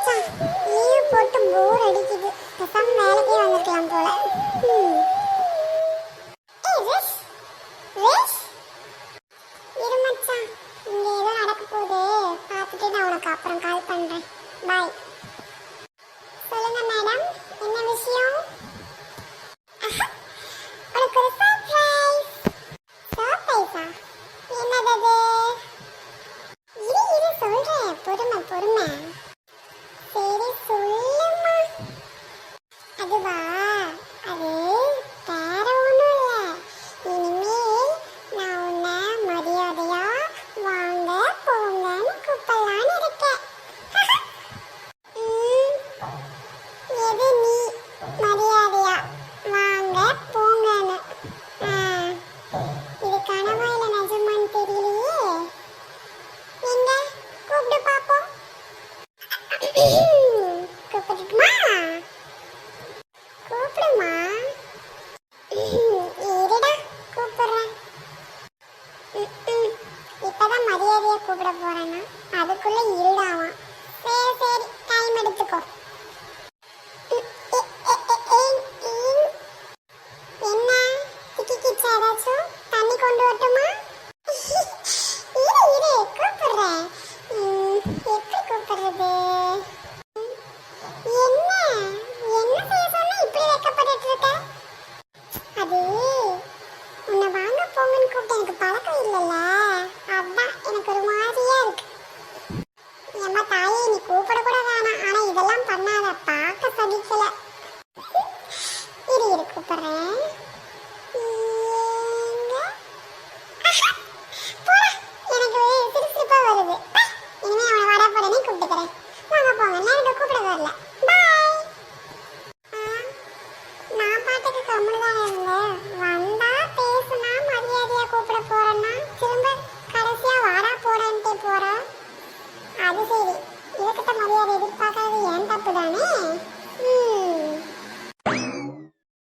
மச்சான், லீவ் போட்டு போர் அடிக்குது. பேசாம வேலைக்கே வந்திருக்கலாம் போல. ஏய் ரிஷ், ரிஷ், இரு மச்சான், இங்க ஏதோ நடக்க போகுது. பார்த்துட்டு நான் உனக்கு அப்புறம் கால் பண்றேன். பாய். சொல்லுங்க மேடம், என்ன விஷயம்? உனக்கு ஒரு சர்ப்ரைஸ். சர்ப்ரைஸா? என்னது? இரு சொல்றேன், பொறுமை பொறுமை. சரி சொல்லுமா. அதுவா, அது வேற ஒன்றும் இல்லை. இனிமேல் நான் உன்னை மரியாதையா வாங்க போங்கன்னு கூப்பிடலான்னு இருக்கேன். எது நீ மரியாதையா வாங்க போங்கன்னு? இது கனவா இல்லை நிஜமான்னு தெரியலையே. எங்க கூப்பிட்டு பாப்போம். கூப்பிட்டுமா? கூப்பிடுமா? இருடா கூப்பிடுறேன். இப்பதான் மரியாதையா கூப்பிட போறேன்னா அதுக்குள்ள இருடாவான். சரி சரி, டைம் எடுத்துக்கோ. என்ன திக்கிச்சா? ஏதாச்சும் தண்ணி கொண்டு வரட்டுமா? இரு கூப்பிடுறேன். எப்படி கூப்பிடுறது? என்ன என்ன செய்ய சொன்னா இப்படி வைக்கப்பட்டு இருக்க? அது உன்னை வாங்க போங்கன்னு கூப்பிட்டு எனக்கு பழக்கம் இல்லைல்ல, அதான் எனக்கு ஒரு மாதிரியா இருக்கு. ஏம்மா தாயே, நீ கூப்பிட கூட வேணாம், ஆனா இதெல்லாம் பண்ணாத, பார்க்க சகிக்கல. இரு கூப்பிடுறேன். எனக்கு சிரிப்பா வருது. இனிமே அவனை வர போறேனே கூப்பிட்டுக்கிறேன். வாங்க போங்க, நான் இதை கூப்பிட வரல. பாய். நான் பாட்டுக்கு கம்முனுதான் இருந்தேன். வந்தா பேசுனா மரியாதையா கூப்பிட போறேன்னா திரும்ப கடைசியா வாடா போறேன்ட்டே போற. அது சரி, இதுக்கிட்ட மரியாதை எதிர்பார்க்கறது ஏன் தப்பு தானே?